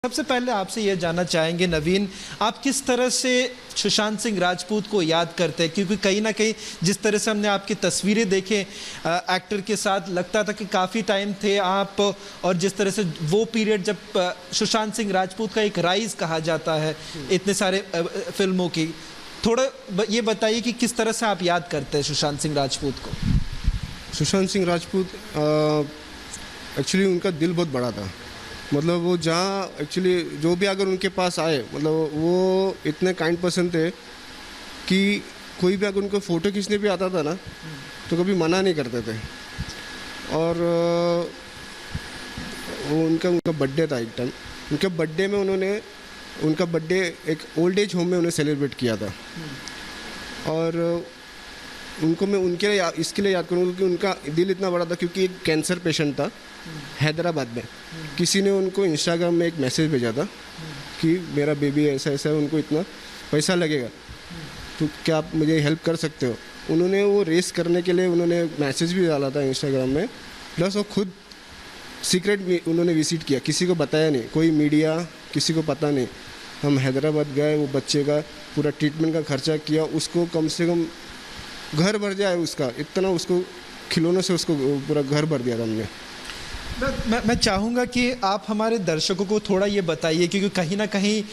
सबसे पहले आपसे यह जानना चाहेंगे नवीन, आप किस तरह से सुशांत सिंह राजपूत को याद करते हैं? क्योंकि कहीं ना कहीं जिस तरह से हमने आपकी तस्वीरें देखे एक्टर के साथ, लगता था कि काफ़ी टाइम थे आप, और जिस तरह से वो पीरियड जब सुशांत सिंह राजपूत का एक राइज कहा जाता है इतने सारे फिल्मों की, थोड़ा ये बताइए कि किस तरह से आप याद करते हैं सुशांत सिंह राजपूत को? सुशांत सिंह राजपूत एक्चुअली उनका दिल बहुत बड़ा था। मतलब वो जहाँ एक्चुअली जो भी अगर उनके पास आए, मतलब वो इतने काइंड पर्सन थे कि कोई भी अगर उनको फ़ोटो खींचने भी आता था ना तो कभी मना नहीं करते थे। और वो उनका बर्थडे था एक टाइम, उनके बर्थडे में उनका बर्थडे एक ओल्ड एज होम में उन्हें सेलिब्रेट किया था। और उनको मैं उनके लिए इसके लिए याद करूँगा क्योंकि उनका दिल इतना बड़ा था, क्योंकि एक कैंसर पेशेंट था हैदराबाद में। किसी ने उनको इंस्टाग्राम में एक मैसेज भेजा था कि मेरा बेबी ऐसा ऐसा है, उनको इतना पैसा लगेगा तो क्या आप मुझे हेल्प कर सकते हो। उन्होंने वो रेस करने के लिए उन्होंने मैसेज भी डाला था इंस्टाग्राम में, प्लस वो खुद सीक्रेट उन्होंने विजिट किया, किसी को बताया नहीं, कोई मीडिया किसी को पता नहीं। हम हैदराबाद गए, वो बच्चे का पूरा ट्रीटमेंट का खर्चा किया, उसको कम से कम घर भर जाए उसका, इतना उसको खिलौनों से उसको पूरा घर भर दिया था हमने। मैं चाहूँगा कि आप हमारे दर्शकों को थोड़ा ये बताइए, क्योंकि कहीं ना कहीं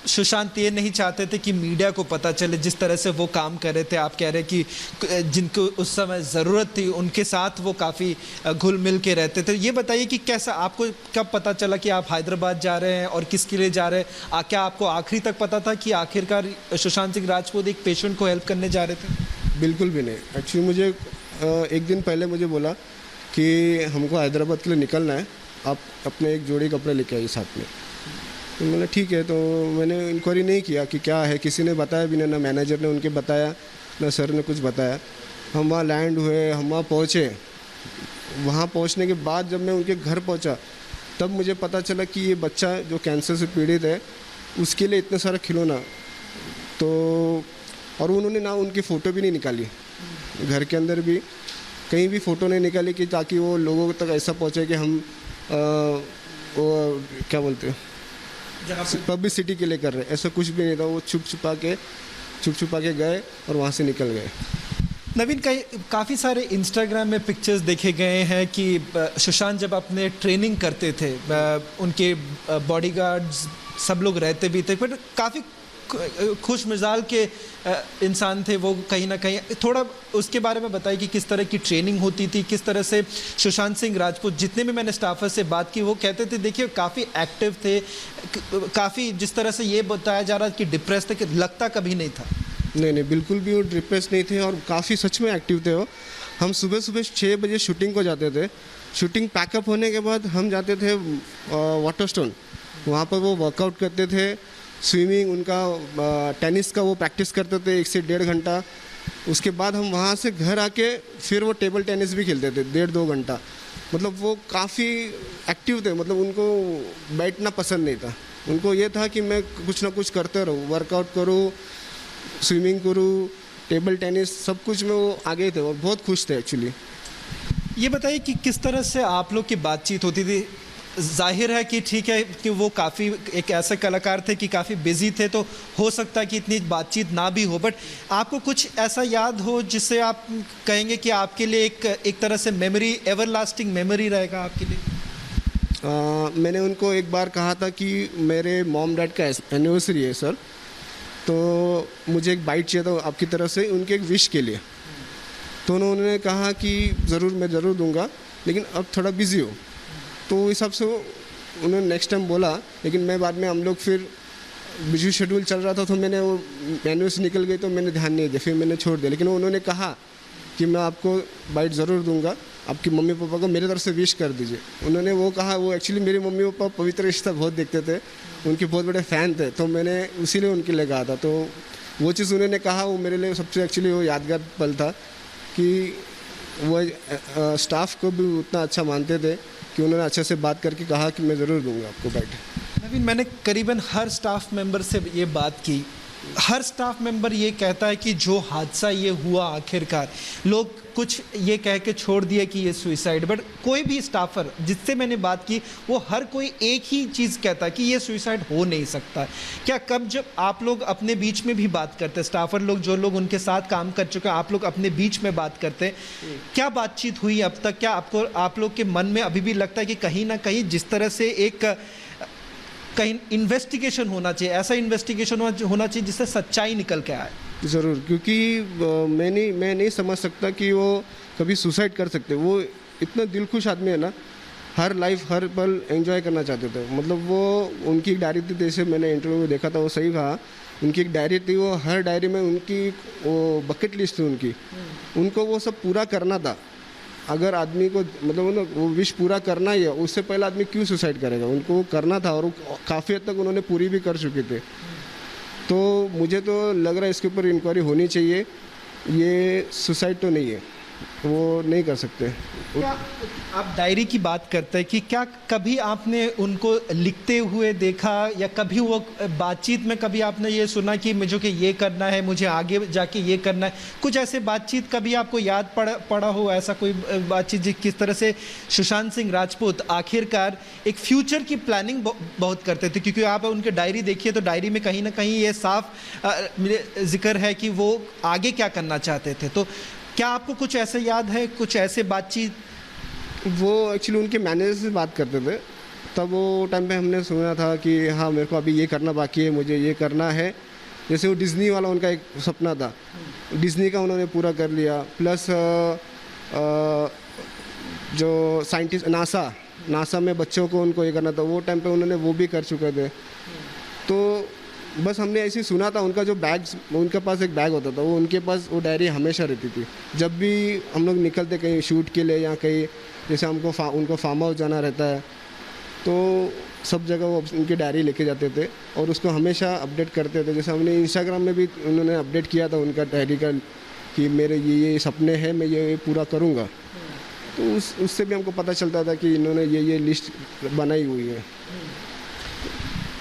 सुशांत ये नहीं चाहते थे कि मीडिया को पता चले जिस तरह से वो काम कर रहे थे। आप कह रहे कि जिनको उस समय ज़रूरत थी उनके साथ वो काफ़ी घुल मिल के रहते थे। ये बताइए कि कैसा, आपको कब पता चला कि आप हैदराबाद जा रहे हैं और किसके लिए जा रहे हैं? क्या आपको आखिरी तक पता था कि आखिरकार सुशांत सिंह राजपूत एक पेशेंट को हेल्प करने जा रहे थे? बिल्कुल भी नहीं। एक्चुअली मुझे एक दिन पहले मुझे बोला कि हमको हैदराबाद के लिए निकलना है, आप अपने एक जोड़ी कपड़े लेके आइए साथ में। तो मैंने ठीक है, तो मैंने इंक्वायरी नहीं किया कि क्या है, किसी ने बताया भी नहीं, ना मैनेजर ने उनके बताया ना सर ने कुछ बताया। हम वहाँ लैंड हुए, हम वहाँ पहुँचे। वहाँ पहुँचने के बाद जब मैं उनके घर पहुँचा तब मुझे पता चला कि ये बच्चा जो कैंसर से पीड़ित है उसके लिए इतने सारा खिलौना। तो और उन्होंने ना उनकी फ़ोटो भी नहीं निकाली, घर के अंदर भी कहीं भी फ़ोटो नहीं निकाली कि ताकि वो लोगों तक ऐसा पहुँचे कि हम वो क्या बोलते हैं पब्लिसिटी के लिए कर रहे हैं, ऐसा कुछ भी नहीं था। वो छुप छुपा के गए और वहाँ से निकल गए। नवीन, काफ़ी सारे इंस्टाग्राम में पिक्चर्स देखे गए हैं कि सुशांत जब अपने ट्रेनिंग करते थे उनके बॉडीगार्ड्स सब लोग रहते भी थे, पर काफ़ी खुश मिजाज के इंसान थे वो। कहीं ना कहीं थोड़ा उसके बारे में बताइए कि किस तरह की ट्रेनिंग होती थी, किस तरह से सुशांत सिंह राजपूत, जितने भी मैंने स्टाफर से बात की वो कहते थे देखिए काफ़ी एक्टिव थे, काफ़ी जिस तरह से ये बताया जा रहा है कि डिप्रेस थे, कि लगता कभी नहीं था। नहीं, बिल्कुल भी वो डिप्रेस नहीं थे और काफ़ी सच में एक्टिव थे वो। हम सुबह 6 बजे शूटिंग को जाते थे। शूटिंग पैकअप होने के बाद हम जाते थे वाटर स्टोन, वहाँ पर वो वर्कआउट करते थे, स्विमिंग, उनका टेनिस का वो प्रैक्टिस करते थे 1 से 1.5 घंटा। उसके बाद हम वहाँ से घर आके फिर वो टेबल टेनिस भी खेलते थे 1.5-2 घंटा। मतलब वो काफ़ी एक्टिव थे, मतलब उनको बैठना पसंद नहीं था। उनको ये था कि मैं कुछ ना कुछ करते रहूँ, वर्कआउट करूँ, स्विमिंग करूँ, टेबल टेनिस, सब कुछ में वो आगे थे और बहुत खुश थे एक्चुअली। ये बताइए कि किस तरह से आप लोग की बातचीत होती थी? जाहिर है कि ठीक है कि वो काफ़ी एक ऐसे कलाकार थे कि काफ़ी बिजी थे, तो हो सकता है कि इतनी बातचीत ना भी हो, बट आपको कुछ ऐसा याद हो जिससे आप कहेंगे कि आपके लिए एक तरह से मेमोरी, एवर लास्टिंग मेमोरी रहेगा आपके लिए? मैंने उनको एक बार कहा था कि मेरे मॉम डैड का एनिवर्सरी है सर, तो मुझे एक बाइट चाहिए था आपकी तरफ से उनके एक विश के लिए। तो उन्होंने कहा कि मैं ज़रूर दूंगा, लेकिन अब थोड़ा बिज़ी हो। तो इस हिसाब से उन्होंने नेक्स्ट टाइम बोला, लेकिन मैं बाद में हम लोग फिर बिजी शेड्यूल चल रहा था तो मैंने वो एनिवर्सरी निकल गई तो मैंने ध्यान नहीं दिया, फिर मैंने छोड़ दिया। लेकिन उन्होंने कहा कि मैं आपको बाइट ज़रूर दूंगा, आपकी मम्मी पापा को मेरे तरफ से विश कर दीजिए। उन्होंने वो कहा। वो एक्चुअली मेरे मम्मी पापा पवित्र रिश्ता बहुत देखते थे, उनके बहुत बड़े फ़ैन थे, तो मैंने उसीलिए उनके लिए कहा था। तो वो चीज़ उन्होंने कहा, वो मेरे लिए सबसे एक्चुअली वो यादगार पल था कि वो स्टाफ को भी उतना अच्छा मानते थे कि उन्होंने अच्छे से बात करके कहा कि मैं ज़रूर दूंगा आपको बाइट। नवीन, मैंने करीबन हर स्टाफ मेंबर से ये बात की हर स्टाफ मेंबर ये कहता है कि जो हादसा ये हुआ आखिरकार, लोग कुछ ये कह के छोड़ दिए कि ये सुइसाइड, बट कोई भी स्टाफर जिससे मैंने बात की वो हर कोई एक ही चीज़ कहता है कि ये सुइसाइड हो नहीं सकता। क्या कब जब आप लोग अपने बीच में भी बात करते हैं, स्टाफर लोग जो लोग उनके साथ काम कर चुके हैं, आप लोग अपने बीच में बात करते हैं, क्या बातचीत हुई अब तक? क्या आपको आप लोग के मन में अभी भी लगता है कि कहीं ना कहीं जिस तरह से एक कहीं इन्वेस्टिगेशन होना चाहिए, ऐसा इन्वेस्टिगेशन होना चाहिए जिससे सच्चाई निकल के आए? ज़रूर, क्योंकि मैं नहीं समझ सकता कि वो कभी सुसाइड कर सकते। वो इतना दिलखुश आदमी है ना, हर लाइफ हर पल एंजॉय करना चाहते थे। मतलब वो उनकी एक डायरी थी, जैसे मैंने इंटरव्यू में देखा था, वो सही कहा, उनकी एक डायरी थी, वो हर डायरी में उनकी वो बकेट लिस्ट थी उनकी, उनको वो सब पूरा करना था। अगर आदमी को मतलब वो विश पूरा करना ही है, उससे पहले आदमी क्यों सुसाइड करेगा? उनको वो करना था और काफ़ी हद तक उन्होंने पूरी भी कर चुके थे। तो मुझे तो लग रहा है इसके ऊपर इंक्वायरी होनी चाहिए। ये सुसाइड तो नहीं है, वो नहीं कर सकते। क्या आप डायरी की बात करते हैं कि क्या कभी आपने उनको लिखते हुए देखा, या कभी वो बातचीत में कभी आपने ये सुना कि मुझे कि ये करना है, मुझे आगे जाके ये करना है? कुछ ऐसे बातचीत कभी आपको याद पड़ा हो, ऐसा कोई बातचीत किस तरह से सुशांत सिंह राजपूत आखिरकार एक फ्यूचर की प्लानिंग बहुत करते थे? क्योंकि आप उनके डायरी देखिए तो डायरी में कहीं ना कहीं ये साफ जिक्र है कि वो आगे क्या करना चाहते थे। तो क्या आपको कुछ ऐसे याद है, कुछ ऐसे बातचीत? वो एक्चुअली उनके मैनेजर से बात करते थे, तब वो टाइम पे हमने सुना था कि हाँ मेरे को अभी ये करना बाकी है, मुझे ये करना है। जैसे वो डिज़नी वाला उनका एक सपना था, डिज़नी का उन्होंने पूरा कर लिया। प्लस जो साइंटिस्ट नासा में बच्चों को उनको ये करना था, वो टाइम पे उन्होंने वो भी कर चुके थे। तो बस हमने ऐसे ही सुना था। उनका जो बैग्स, उनके पास एक बैग होता था, वो उनके पास वो डायरी हमेशा रहती थी। जब भी हम लोग निकलते कहीं शूट के लिए या कहीं, जैसे उनको फार्म हाउस जाना रहता है, तो सब जगह वो उनकी डायरी लेके जाते थे और उसको हमेशा अपडेट करते थे। जैसे हमने इंस्टाग्राम में भी उन्होंने अपडेट किया था उनका डायरी का कि मेरे ये सपने हैं, मैं ये पूरा करूँगा। तो उससे भी हमको पता चलता था कि इन्होंने ये लिस्ट बनाई हुई है।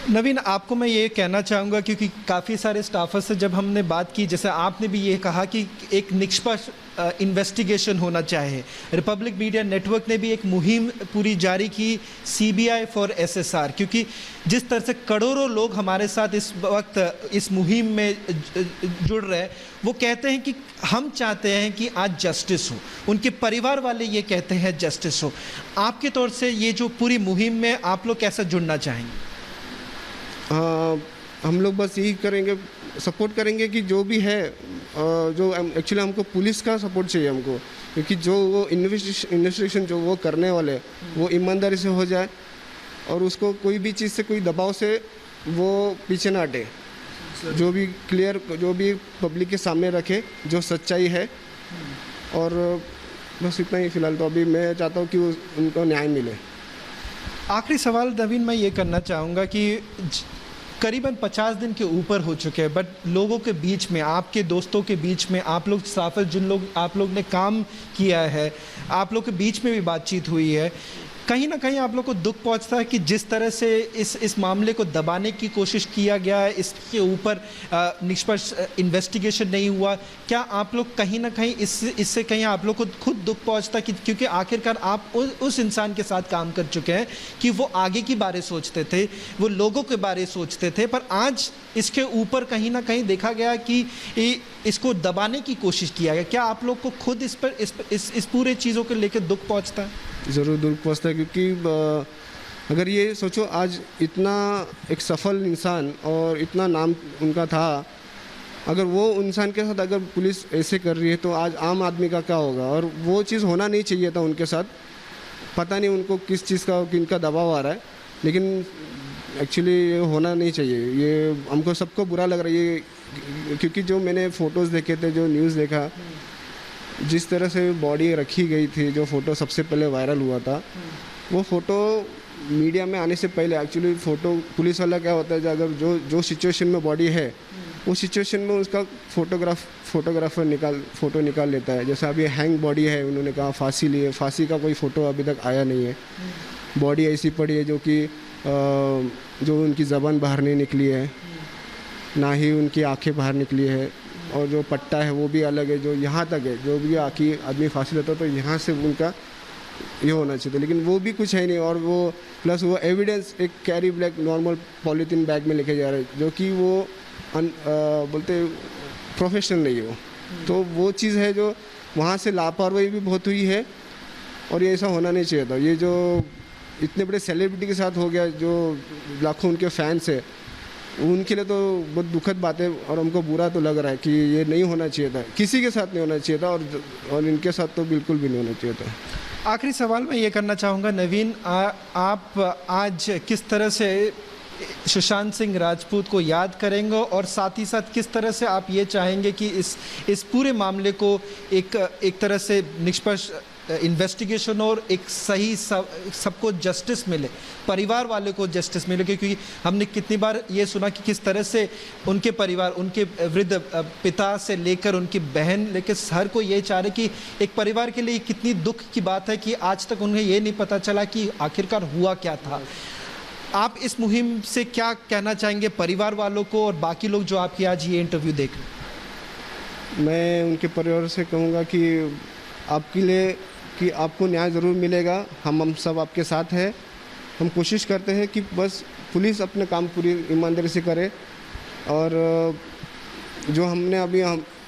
नवीन, आपको मैं ये कहना चाहूँगा, क्योंकि काफ़ी सारे स्टाफर्स से जब हमने बात की, जैसे आपने भी ये कहा कि एक निष्पक्ष इन्वेस्टिगेशन होना चाहिए। रिपब्लिक मीडिया नेटवर्क ने भी एक मुहिम पूरी जारी की, CBI फॉर SSR, क्योंकि जिस तरह से करोड़ों लोग हमारे साथ इस वक्त इस मुहिम में जुड़ रहे हैं, वो कहते हैं कि हम चाहते हैं कि आज जस्टिस हो, उनके परिवार वाले ये कहते हैं जस्टिस हो। आपके तौर से ये जो पूरी मुहिम में आप लोग कैसे जुड़ना चाहेंगे? हम लोग बस यही करेंगे, सपोर्ट करेंगे कि जो भी है, जो एक्चुअली हमको पुलिस का सपोर्ट चाहिए हमको, क्योंकि जो वो इन्वेस्टिगेशन जो वो करने वाले वो ईमानदारी से हो जाए और उसको कोई भी चीज़ से, कोई दबाव से वो पीछे ना हटे। जो भी क्लियर, जो भी पब्लिक के सामने रखे जो सच्चाई है। और बस इतना ही फ़िलहाल तो अभी मैं चाहता हूँ कि उनको न्याय मिले। आखिरी सवाल नवीन मैं ये करना चाहूँगा कि करीबन 50 दिन के ऊपर हो चुके हैं, बट लोगों के बीच में, आपके दोस्तों के बीच में, आप लोग स्टाफर जिन लोग आप लोग ने काम किया है, आप लोग के बीच में भी बातचीत हुई है, कहीं ना कहीं आप लोग को दुख पहुंचता है कि जिस तरह से इस मामले को दबाने की कोशिश किया गया है, इसके ऊपर निष्पक्ष इन्वेस्टिगेशन नहीं हुआ। क्या आप लोग कहीं ना कहीं इससे कहीं आप लोग को खुद दुख पहुंचता है कि क्योंकि आखिरकार आप उस इंसान के साथ काम कर चुके हैं कि वो आगे की बारे सोचते थे, वो लोगों के बारे सोचते थे, पर आज इसके ऊपर कहीं ना कहीं देखा गया कि इसको दबाने की कोशिश किया गया। क्या आप लोग को खुद इस पूरे चीज़ों को लेकर दुख पहुंचता है? ज़रूर दुख पहुँचता है, क्योंकि अगर ये सोचो आज इतना एक सफल इंसान और इतना नाम उनका था, अगर वो इंसान के साथ अगर पुलिस ऐसे कर रही है तो आज आम आदमी का क्या होगा? और वो चीज़ होना नहीं चाहिए था उनके साथ। पता नहीं उनको किस चीज़ का, किनका दबाव आ रहा है, लेकिन एक्चुअली ये होना नहीं चाहिए। ये हमको सबको बुरा लग रहा है ये, क्योंकि जो मैंने फ़ोटोज़ देखे थे, जो न्यूज़ देखा, जिस तरह से बॉडी रखी गई थी, जो फ़ोटो सबसे पहले वायरल हुआ था, वो फ़ोटो मीडिया में आने से पहले एक्चुअली फ़ोटो पुलिस वाला क्या होता है, अगर जो सिचुएशन में बॉडी है, वो सिचुएशन में उसका फोटोग्राफर फ़ोटो निकाल लेता है। जैसे अभी हैंग बॉडी है, उन्होंने कहा फांसी ली है, फांसी का कोई फ़ोटो अभी तक आया नहीं है। बॉडी ऐसी पड़ी है जो कि जो उनकी ज़बान बाहर नहीं निकली है। ना ही उनकी आंखें बाहर निकली है, और जो पट्टा है वो भी अलग है, जो यहाँ तक है, जो भी आँखी आदमी फांसी लेता तो यहाँ से उनका ये होना चाहिए था, लेकिन वो भी कुछ है नहीं। और वो प्लस वो एविडेंस एक carry black normal polythene bag में लेके जा रहे हैं, जो कि वो बोलते प्रोफेशनल नहीं है वो। तो वो चीज़ है जो वहाँ से लापरवाही भी बहुत हुई है, और ये ऐसा होना नहीं चाहिए था। ये जो इतने बड़े सेलिब्रिटी के साथ हो गया, जो लाखों उनके फैंस है, उनके लिए तो बहुत दुखद बात है, और हमको बुरा तो लग रहा है कि ये नहीं होना चाहिए था, किसी के साथ नहीं होना चाहिए था, और इनके साथ तो बिल्कुल भी नहीं होना चाहिए था। आखिरी सवाल मैं ये करना चाहूँगा नवीन, आप आज किस तरह से सुशांत सिंह राजपूत को याद करेंगे, और साथ ही साथ किस तरह से आप ये चाहेंगे कि इस पूरे मामले को एक तरह से निष्पक्ष इन्वेस्टिगेशन और एक सही सबको जस्टिस मिले, परिवार वाले को जस्टिस मिले? क्योंकि हमने कितनी बार ये सुना कि किस तरह से उनके परिवार, उनके वृद्ध पिता से लेकर उनकी बहन लेकर हर कोई ये चाह रहे कि एक परिवार के लिए कितनी दुख की बात है कि आज तक उन्हें ये नहीं पता चला कि आखिरकार हुआ क्या था। आप इस मुहिम से क्या कहना चाहेंगे परिवार वालों को और बाकी लोग जो आपकी आज ये इंटरव्यू देख रहे हैं? मैं उनके परिवार से कहूँगा कि आपके लिए कि आपको न्याय ज़रूर मिलेगा, हम सब आपके साथ हैं। हम कोशिश करते हैं कि बस पुलिस अपने काम पूरी ईमानदारी से करे, और जो हमने अभी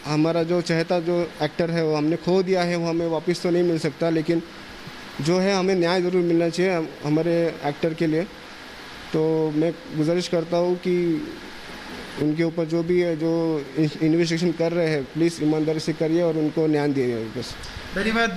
हमारा जो चहेता जो एक्टर है वो हमने खो दिया है, वो हमें वापस तो नहीं मिल सकता, लेकिन जो है हमें न्याय ज़रूर मिलना चाहिए हमारे एक्टर के लिए। तो मैं गुजारिश करता हूँ कि उनके ऊपर जो भी है, जो इन्वेस्टिगेशन कर रहे हैं, प्लीज़ ईमानदारी से करिए और उनको न्याय दिए बस। धन्यवाद।